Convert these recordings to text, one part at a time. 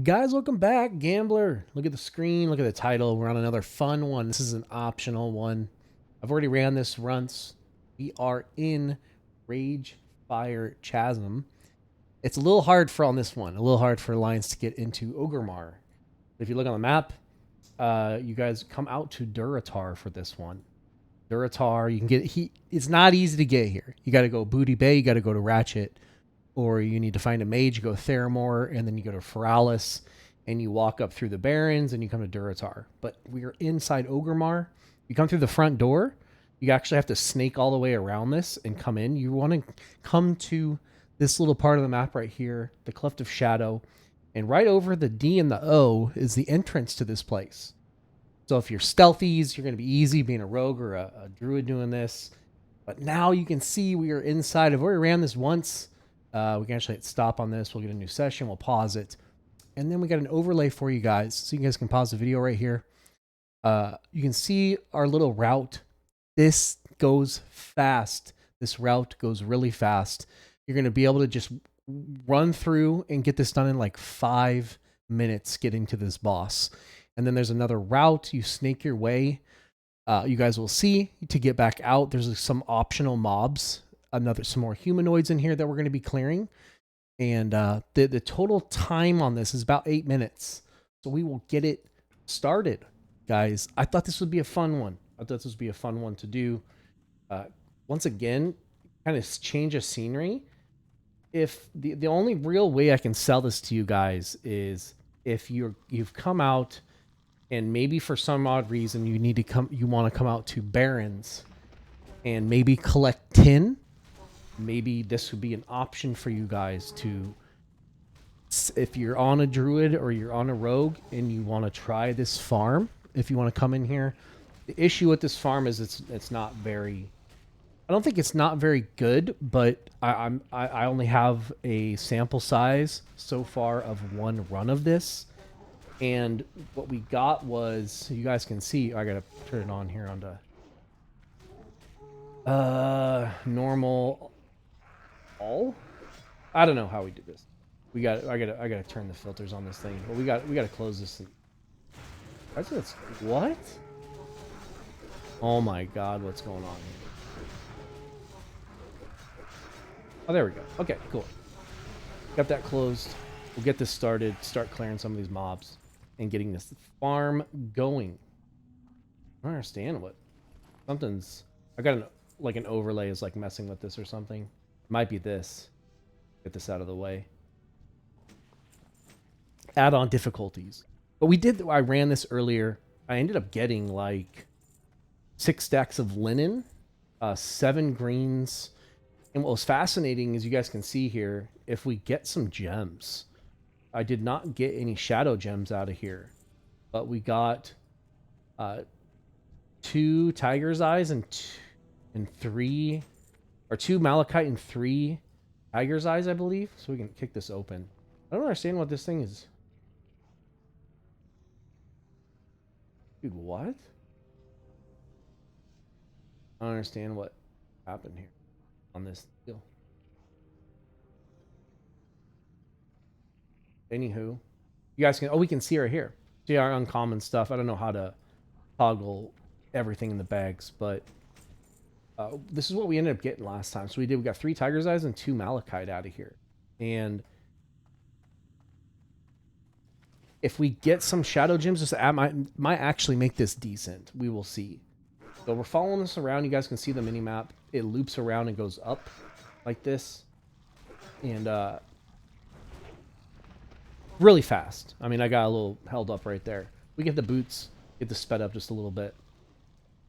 Guys, welcome back. Gambler, look at the screen, look at the title. We're on another fun one. This is an optional one. I've already ran this once. We are in Ragefire Chasm. It's a little hard for on this one, a little hard for Alliance to get into Ogremar. If you look on the map, you guys come out to Duratar for this one. Duratar, you can get it's not easy to get here. You got to go Booty Bay, you got to go to Ratchet, or you need to find a mage, you go Theramore, and then you go to Feralis, and you walk up through the Barrens, and you come to Duratar. But we are inside Ogremar. You come through the front door. You actually have to snake all the way around this and come in. You want to come to this little part of the map right here, the Cleft of Shadow, and right over the D and the O is the entrance to this place. So if you're stealthies, you're going to be easy being a rogue or a druid doing this. But now you can see we are inside. I've already ran this once. We can actually hit stop on this. We'll get a new session. We'll pause it. And then we got an overlay for you guys. So you guys can pause the video right here. You can see our little route. This goes fast. This route goes really fast. You're going to be able to just run through and get this done in like 5 minutes getting to this boss. And then there's another route. You snake your way. You guys will see to get back out. There's some optional mobs. Some more humanoids in here that we're going to be clearing. And the total time on this is about 8 minutes. So we will get it started, guys. I thought this would be a fun one. To do. Once again, kind of change of scenery. If the only real way I can sell this to you guys is if you've come out and maybe for some odd reason you want to come out to Barrens and maybe collect tin. Maybe this would be an option for you guys to, if you're on a druid or you're on a rogue and you want to try this farm, if you want to come in here. The issue with this farm is it's not very, I don't think it's not very good, but I only have a sample size so far of one run of this. And what we got was, you guys can see, I gotta turn it on here onto normal. I don't know how we did this. I gotta turn the filters on this thing. But we gotta close this thing. What? Oh my god, what's going on here? Oh, there we go. Okay, cool. Got that closed. We'll get this started, start clearing some of these mobs and getting this farm going. I don't understand what something's, I got an overlay is like messing with this or something. Might be this. Get this out of the way. Add-on difficulties. But I ran this earlier. I ended up getting like 6 stacks of linen, 7 greens. And what was fascinating is you guys can see here, if we get some gems, I did not get any shadow gems out of here, but we got 2 tiger's eyes and 3, or 2 malachite and 3 tiger's eyes, I believe. So we can kick this open. I don't understand what this thing is. Dude, what? I don't understand what happened here on this deal. Anywho, you guys can, we can see right here. See our uncommon stuff. I don't know how to toggle everything in the bags, but this is what we ended up getting last time. So we got 3 tiger's eyes and 2 malachite out of here. And if we get some shadow gems, this might actually make this decent. We will see. So we're following this around. You guys can see the mini map. It loops around and goes up like this. And really fast. I mean, I got a little held up right there. We get the boots, get the sped up just a little bit.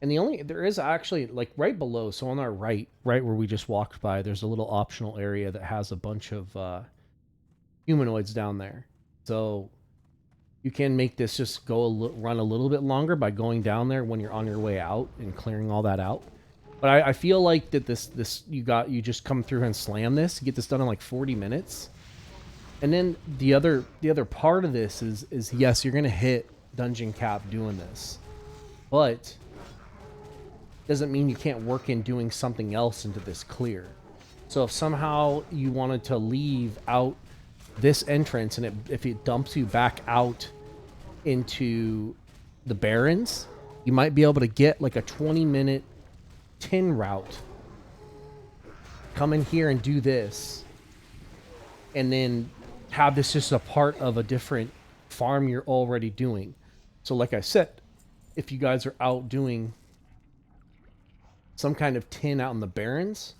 And there is actually, like right below, so on our right where we just walked by, there's a little optional area that has a bunch of humanoids down there. So you can make this just run a little bit longer by going down there when you're on your way out and clearing all that out. But I feel like that you just come through and slam this, get this done in like 40 minutes. And then the other part of this is yes, you're gonna hit dungeon cap doing this, but doesn't mean you can't work in doing something else into this clear. So if somehow you wanted to leave out this entrance, and if it dumps you back out into the Barrens, you might be able to get like a 20-minute tin route. Come in here and do this, and then have this just a part of a different farm you're already doing. So like I said, if you guys are out doing some kind of tin out in the Barrens,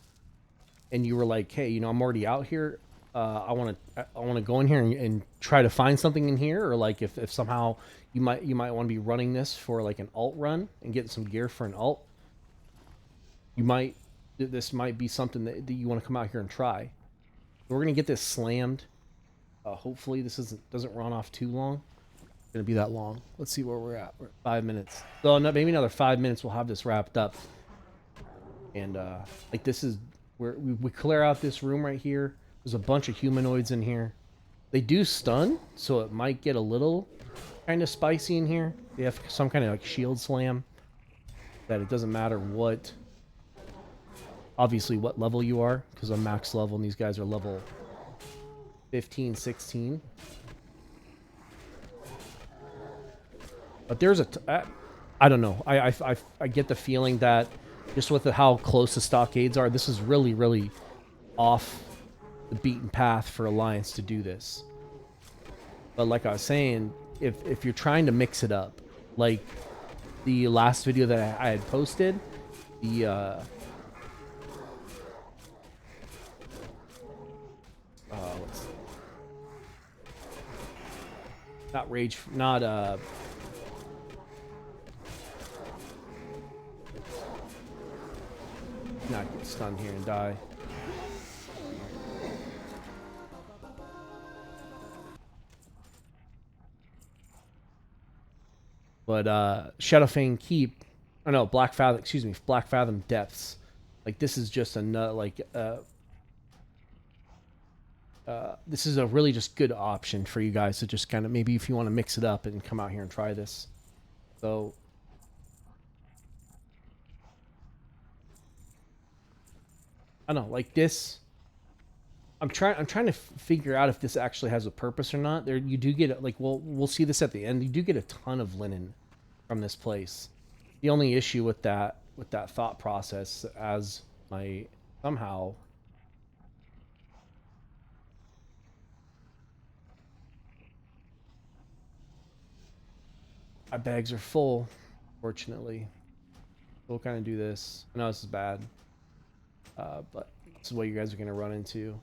and you were like, hey, you know, I'm already out here, I want to go in here and try to find something in here, or like if somehow you might want to be running this for like an alt run and getting some gear for an alt, this might be something that you want to come out here and try. We're gonna get this slammed. Hopefully this doesn't run off too long. It's gonna be that long. Let's see where we're at. We're at 5 minutes. So maybe another 5 minutes we'll have this wrapped up. And like this is where we clear out this room right here. There's a bunch of humanoids in here. They do stun, so it might get a little kind of spicy in here. They have some kind of like shield slam that it doesn't matter what, obviously what level you are, because I'm max level and these guys are level 15, 16. But there's I don't know. I get the feeling that just with how close the stockades are, this is really, really off the beaten path for Alliance to do this. But like I was saying, if you're trying to mix it up, like the last video that I had posted, the not rage, not get stunned here and die. But Shadowfang Keep, oh no, Black Fathom Depths. Like this is just another like this is a really just good option for you guys to just kind of, maybe if you want to mix it up and come out here and try this. So I don't know, like this. I'm trying to figure out if this actually has a purpose or not. There, you do get like, we'll see this at the end. You do get a ton of linen from this place. The only issue with that thought process, as my somehow my bags are full, fortunately. We'll kind of do this. I know this is bad, but this is what you guys are gonna run into.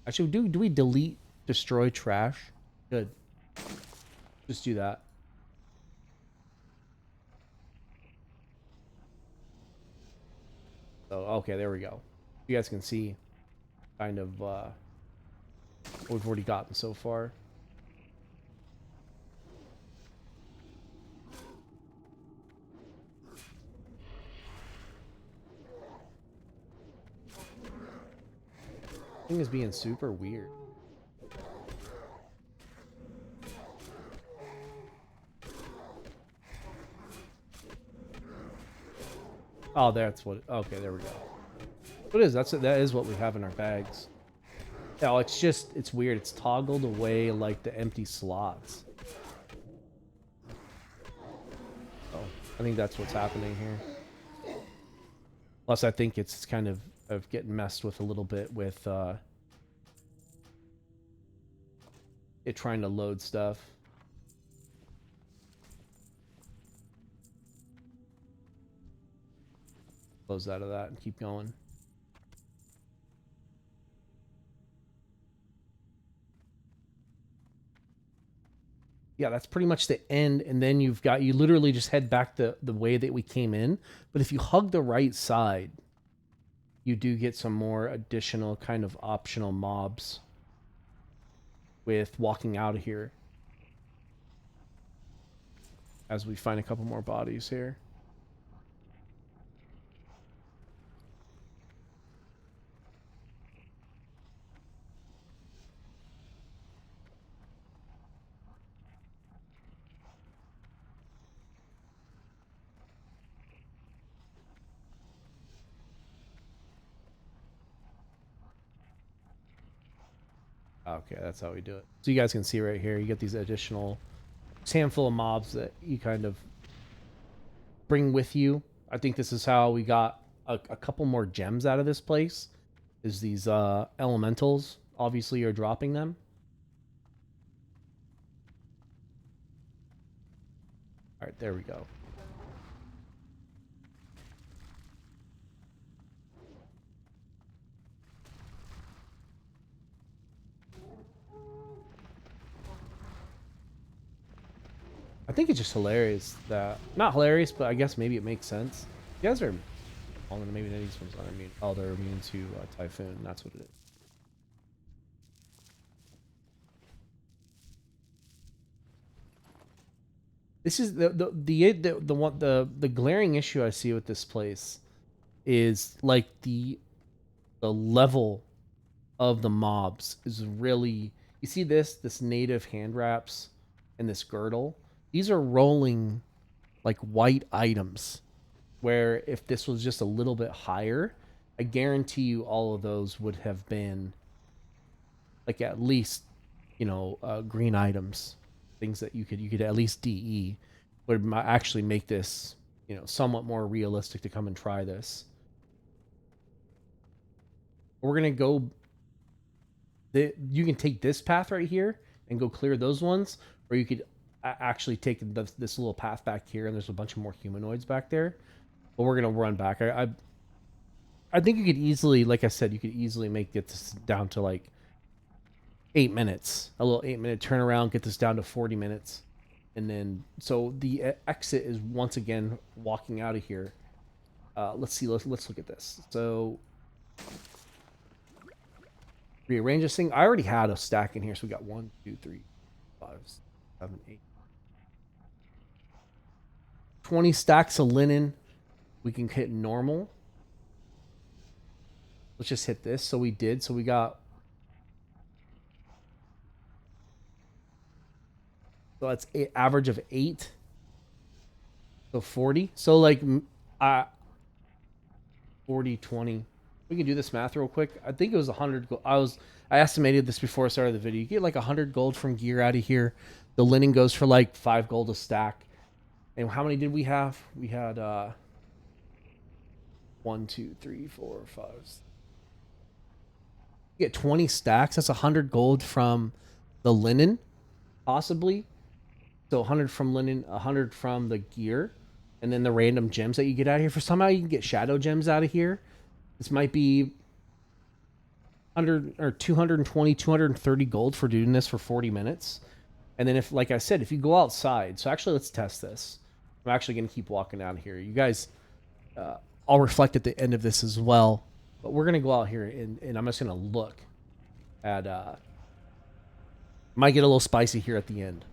Actually, do we delete destroy trash? Good. Just do that. So okay, there we go. You guys can see kind of what we've already gotten so far. Thing is being super weird. Oh, that's what. Okay, there we go. What is that? That is what we have in our bags. Yeah, it's weird. It's toggled away like the empty slots. Oh, I think that's what's happening here. Plus, I think it's kind of getting messed with a little bit with it trying to load stuff. Close out of that and keep going. Yeah, that's pretty much the end, and then you literally just head back the way that we came in. But if you hug the right side, you do get some more additional kind of optional mobs with walking out of here. As we find a couple more bodies here. Okay, that's how we do it. So you guys can see right here, you get these additional handful of mobs that you kind of bring with you. I think this is how we got a couple more gems out of this place. Is these elementals? Obviously, you're dropping them. All right, there we go. I think it's just hilarious that not hilarious, but I guess maybe it makes sense. You guys are, well, maybe these ones aren't immune. Oh, they're immune to Typhoon. That's what it is. This is the one the glaring issue I see with this place is like the level of the mobs is really, you see this native hand wraps and this girdle. These are rolling like white items where if this was just a little bit higher, I guarantee you all of those would have been like at least, green items, things that you could at least DE would actually make this, somewhat more realistic to come and try this. We're gonna go. You can take this path right here and go clear those ones, or you could actually take this little path back here, and there's a bunch of more humanoids back there. But we're gonna run back. I think you could easily, like I said, you could easily get this down to like 8 minutes, a little 8 minute turnaround, get this down to 40 minutes. And then, so the exit is once again walking out of here. Let's see, let's look at this. So, rearrange this thing. I already had a stack in here, so we got 1, 2, 3, 5, 7, 8. 20 stacks of linen. We can hit normal. Let's just hit this. So we did. So we got. So that's average of 8. So 40. So like 40, 20. We can do this math real quick. I think it was 100 gold. I estimated this before I started the video. You get like 100 gold from gear out of here. The linen goes for like 5 gold a stack. And how many did we have? We had 1, 2, 3, 4, 5. You get 20 stacks. That's 100 gold from the linen, possibly. So 100 from linen, 100 from the gear, and then the random gems that you get out of here. For somehow you can get shadow gems out of here. This might be 100 or 220, 230 gold for doing this for 40 minutes. And then if, like I said, if you go outside, so actually let's test this. I'm actually going to keep walking out here. You guys, I'll reflect at the end of this as well. But we're going to go out here and I'm just going to look at, might get a little spicy here at the end.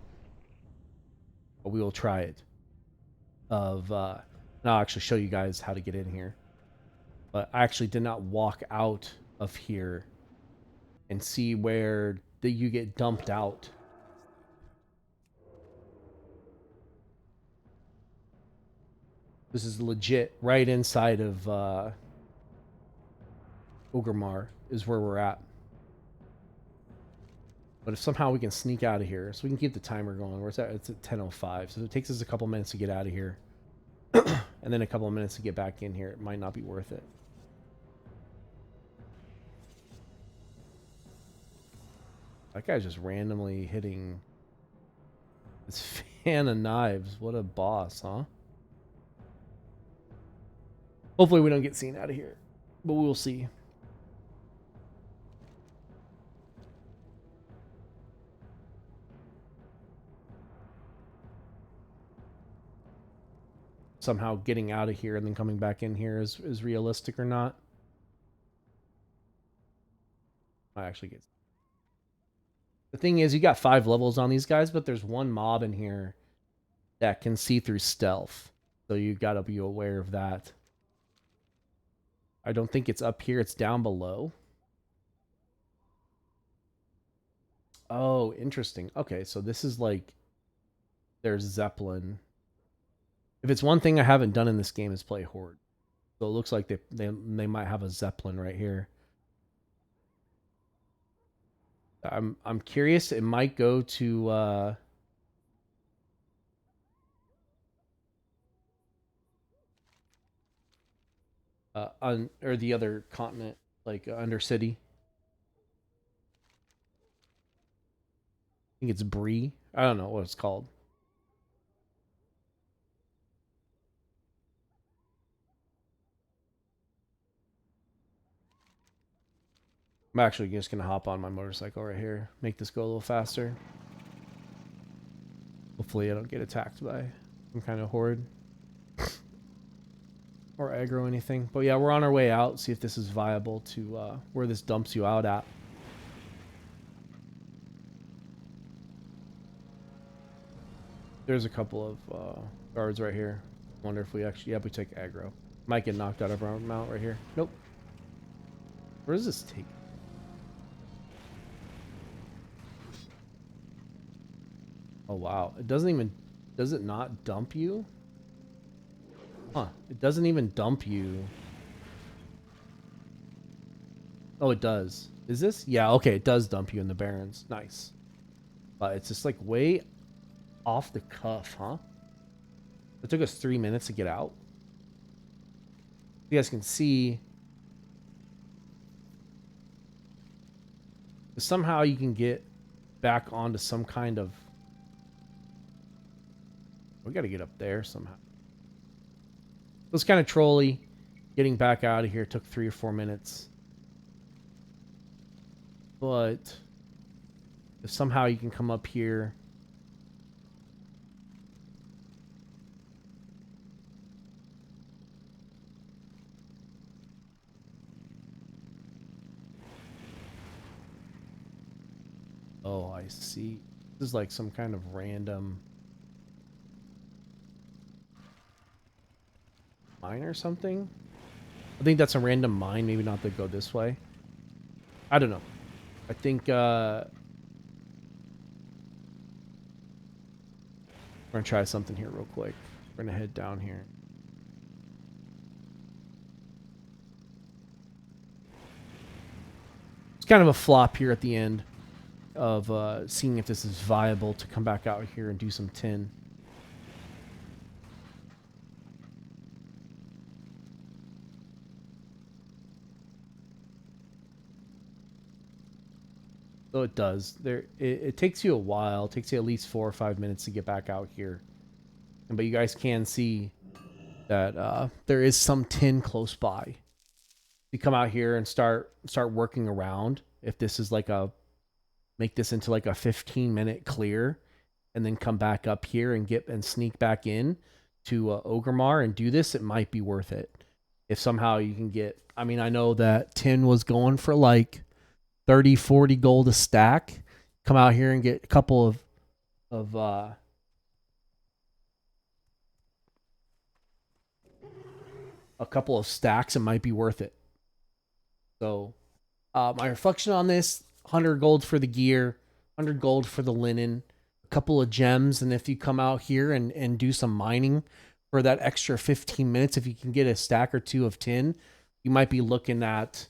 But we will try it. And I'll actually show you guys how to get in here. But I actually did not walk out of here and see where you get dumped out. This is legit right inside of Orgrimmar is where we're at. But if somehow we can sneak out of here, so we can keep the timer going. Where's that? It's at 10:05, so it takes us a couple minutes to get out of here. And then a couple of minutes to get back in here. It might not be worth it. That guy's just randomly hitting this fan of knives. What a boss, huh? Hopefully we don't get seen out of here, but we'll see. Somehow getting out of here and then coming back in here is realistic or not. I actually get. The thing is, you got 5 levels on these guys, but there's one mob in here that can see through stealth. So you got to be aware of that. I don't think it's up here. It's down below. Oh, interesting. Okay, so this is like there's Zeppelin. If it's one thing I haven't done in this game is play Horde. So it looks like they might have a Zeppelin right here. I'm curious. It might go to on or the other continent, like Undercity. I think it's Bree. I don't know what it's called. I'm actually just gonna hop on my motorcycle right here, make this go a little faster. Hopefully, I don't get attacked by some kind of horde or aggro anything. But yeah, we're on our way out. See if this is viable to where this dumps you out at. There's a couple of guards right here. Wonder if we actually, yeah, we take aggro. Might get knocked out of our mount right here. Nope. Where does this take? Oh wow, it doesn't even, does it not dump you? Huh, it doesn't even dump you. Oh, it does. Is this? Yeah, okay, it does dump you in the Barrens. Nice. But it's just like way off the cuff, huh? It took us 3 minutes to get out. You guys can see. Somehow you can get back onto some kind of... We got to get up there somehow. It was kind of trolly. Getting back out of here took 3 or 4 minutes. But if somehow you can come up here... Oh, I see. This is like some kind of random mine or something. I think that's a random mine. Maybe not to go this way. I don't know. I think we're gonna try something here real quick. We're gonna head down here. It's kind of a flop here at the end of seeing if this is viable to come back out here and do some tin. So it does. It takes you a while. It takes you at least 4 or 5 minutes to get back out here. But you guys can see that there is some tin close by. You come out here and start working around. If this is like make this into like a 15-minute clear, and then come back up here and sneak back in to Ogremar and do this, it might be worth it. If somehow you can get, I mean, I know that tin was going for like 30, 40 gold a stack. Come out here and get a couple of a couple of stacks, it might be worth it. So my reflection on this: 100 gold for the gear, 100 gold for the linen, a couple of gems, and if you come out here and do some mining for that extra 15 minutes, if you can get a stack or two of tin, you might be looking at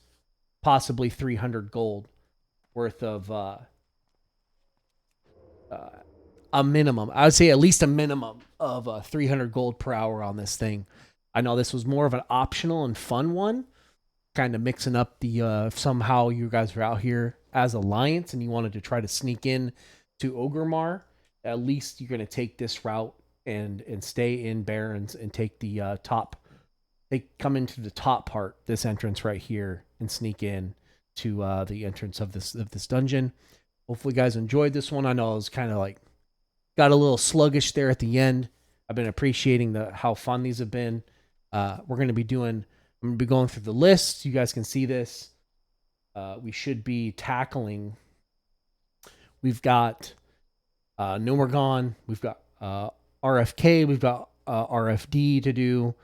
possibly 300 gold worth of a minimum. I would say at least a minimum of 300 gold per hour on this thing. I know this was more of an optional and fun one, kind of mixing up the somehow you guys were out here as Alliance and you wanted to try to sneak in to Ogremar. At least you're going to take this route and stay in Barrens and take the top. They come into the top part, this entrance right here, and sneak in to the entrance of this dungeon. Hopefully, you guys enjoyed this one. I know it was kind of like got a little sluggish there at the end. I've been appreciating how fun these have been. We're going to be doing. I'm going to be going through the list. You guys can see this. We should be tackling. We've got Nomergon. We've got RFK. We've got RFD to do.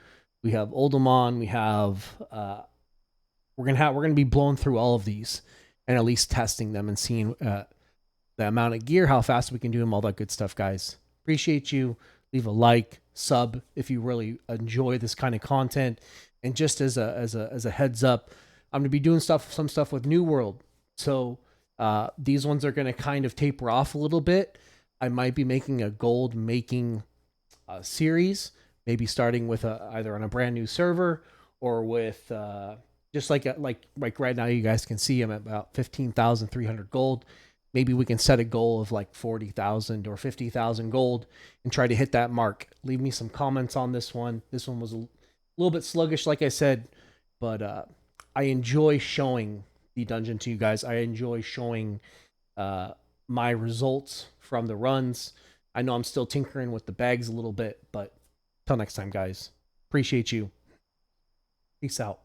We have Oldemon. We have. We're gonna be blowing through all of these and at least testing them and seeing the amount of gear, how fast we can do them, all that good stuff, guys. Appreciate you. Leave a like, sub if you really enjoy this kind of content. And just as a heads up, I'm gonna be doing some stuff with New World. So These ones are going to kind of taper off a little bit. I might be making a gold making series, maybe starting with either on a brand new server or with just like right now you guys can see I'm at about 15,300 gold. Maybe we can set a goal of like 40,000 or 50,000 gold and try to hit that mark. Leave me some comments on this one. This one was a little bit sluggish, like I said, but I enjoy showing the dungeon to you guys. I enjoy showing uh, my results from the runs. I know I'm still tinkering with the bags a little bit, but till next time, guys. Appreciate you. Peace out.